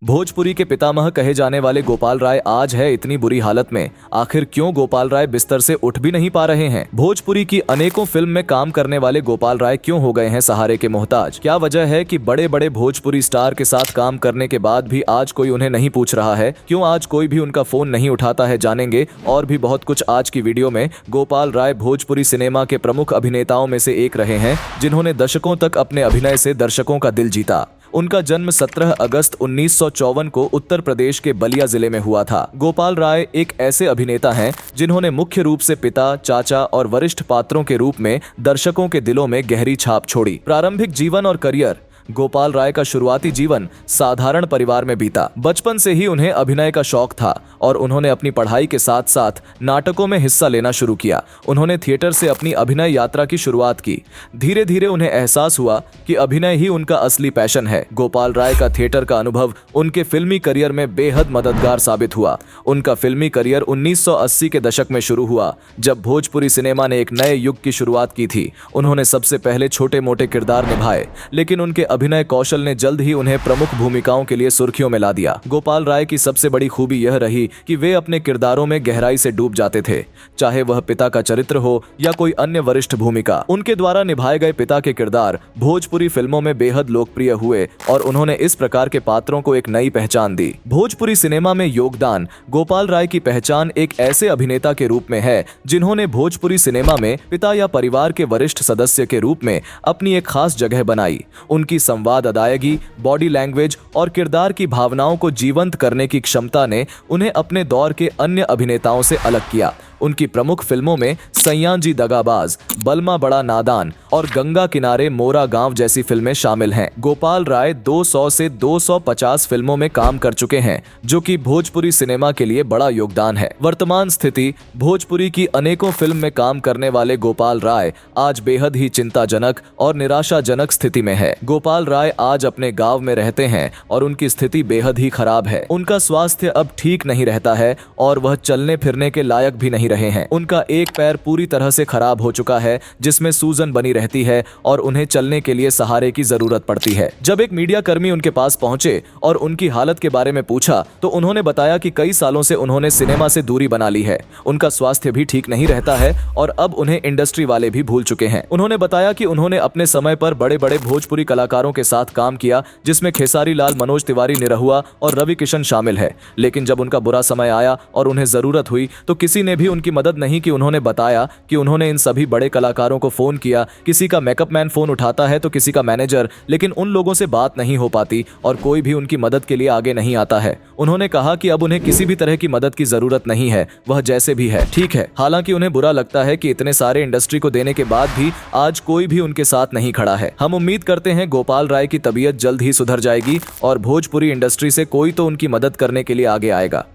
भोजपुरी के पितामह कहे जाने वाले गोपाल राय आज है इतनी बुरी हालत में। आखिर क्यों गोपाल राय बिस्तर से उठ भी नहीं पा रहे हैं? भोजपुरी की अनेकों फिल्म में काम करने वाले गोपाल राय क्यों हो गए हैं सहारे के मोहताज? क्या वजह है कि बड़े बड़े भोजपुरी स्टार के साथ काम करने के बाद भी आज कोई उन्हें नहीं पूछ रहा है? क्यों आज कोई भी उनका फोन नहीं उठाता है? जानेंगे और भी बहुत कुछ आज की वीडियो में। गोपाल राय भोजपुरी सिनेमा के प्रमुख अभिनेताओं में से एक रहे हैं जिन्होंने दशकों तक अपने अभिनय से दर्शकों का दिल जीता। उनका जन्म 17 अगस्त 1954 को उत्तर प्रदेश के बलिया जिले में हुआ था। गोपाल राय एक ऐसे अभिनेता हैं जिन्होंने मुख्य रूप से पिता, चाचा और वरिष्ठ पात्रों के रूप में दर्शकों के दिलों में गहरी छाप छोड़ी। प्रारंभिक जीवन और करियर। गोपाल राय का शुरुआती जीवन साधारण परिवार में बीता। बचपन से ही उन्हें अभिनय का शौक था और उन्होंने अपनी पढ़ाई के साथ साथ नाटकों में हिस्सा लेना शुरू किया। उन्होंने थिएटर से अपनी अभिनय यात्रा की शुरुआत की। धीरे धीरे उन्हें एहसास हुआ कि अभिनय ही उनका असली पैशन है। गोपाल राय का थिएटर का अनुभव उनके फिल्मी करियर में बेहद मददगार साबित हुआ। उनका फिल्मी करियर 1980 के दशक में शुरू हुआ, जब भोजपुरी सिनेमा ने एक नए युग की शुरुआत की थी। उन्होंने सबसे पहले छोटे मोटे किरदार निभाए, लेकिन उनके अभिनय कौशल ने जल्द ही उन्हें प्रमुख भूमिकाओं के लिए सुर्खियों में ला दिया। गोपाल राय की सबसे बड़ी खूबी यह रही कि वे अपने किरदारों में गहराई से डूब जाते थे, चाहे वह पिता का चरित्र हो या कोई अन्य वरिष्ठ भूमिका। उनके द्वारा निभाए गए पिता के किरदार भोजपुरी फिल्मों में बेहद लोकप्रिय हुए और उन्होंने इस प्रकार के पात्रों को एक नई पहचान दी। भोजपुरी सिनेमा में योगदान। गोपाल राय की पहचान एक ऐसे अभिनेता के रूप में है जिन्होंने भोजपुरी सिनेमा में पिता या परिवार के वरिष्ठ सदस्य के रूप में अपनी एक खास जगह बनाई। उनकी संवाद अदायगी, बॉडी लैंग्वेज और किरदार की भावनाओं को जीवंत करने की क्षमता ने उन्हें अपने दौर के अन्य अभिनेताओं से अलग किया। उनकी प्रमुख फिल्मों में सैयां जी दगाबाज, बलमा बड़ा नादान और गंगा किनारे मोरा गांव जैसी फिल्में शामिल हैं। गोपाल राय 200 से 250 फिल्मों में काम कर चुके हैं, जो कि भोजपुरी सिनेमा के लिए बड़ा योगदान है। वर्तमान स्थिति। भोजपुरी की अनेकों फिल्म में काम करने वाले गोपाल राय आज बेहद ही चिंताजनक और निराशाजनक स्थिति में है। गोपाल राय आज अपने गांव में रहते हैं और उनकी स्थिति बेहद ही खराब है। उनका स्वास्थ्य अब ठीक नहीं रहता है और वह चलने फिरने के लायक भी नहीं रहे हैं। उनका एक पैर पूरी तरह से खराब हो चुका है, जिसमें सूजन बनी रहती है और उन्हें चलने के लिए सहारे की जरूरत पड़ती है। जब एक मीडिया कर्मी उनके पास पहुंचे और उनकी हालत के बारे में पूछा, तो उन्होंने बताया कि कई सालों से उन्होंने सिनेमा से दूरी बना ली है। उनका स्वास्थ्य भी ठीक नहीं रहता है और अब उन्हें इंडस्ट्री वाले भी भूल चुके हैं। उन्होंने बताया कि उन्होंने अपने समय पर बड़े बड़े भोजपुरी कलाकारों के साथ काम किया, जिसमें खेसारी लाल, मनोज तिवारी, निरहुआ और रवि किशन शामिल है। लेकिन जब उनका बुरा समय आया और उन्हें जरूरत हुई तो किसी ने भी उनकी मदद नहीं की। उन्होंने बताया कि उन्होंने इन सभी बड़े कलाकारों को फोन किया। किसी का मेकअप मैन फोन उठाता है तो किसी का मैनेजर, लेकिन उन लोगों से बात नहीं हो पाती और कोई भी उनकी मदद के लिए आगे नहीं आता है। उन्होंने कहा कि अब उन्हें किसी भी तरह की मदद की जरूरत नहीं है, वह जैसे भी है ठीक है। हालांकि उन्हें बुरा लगता है कि इतने सारे इंडस्ट्री को देने के बाद भी आज कोई भी उनके साथ नहीं खड़ा है। हम उम्मीद करते हैं गोपाल राय की तबीयत जल्द ही सुधर जाएगी और भोजपुरी इंडस्ट्री से कोई तो उनकी मदद करने के लिए आगे आएगा।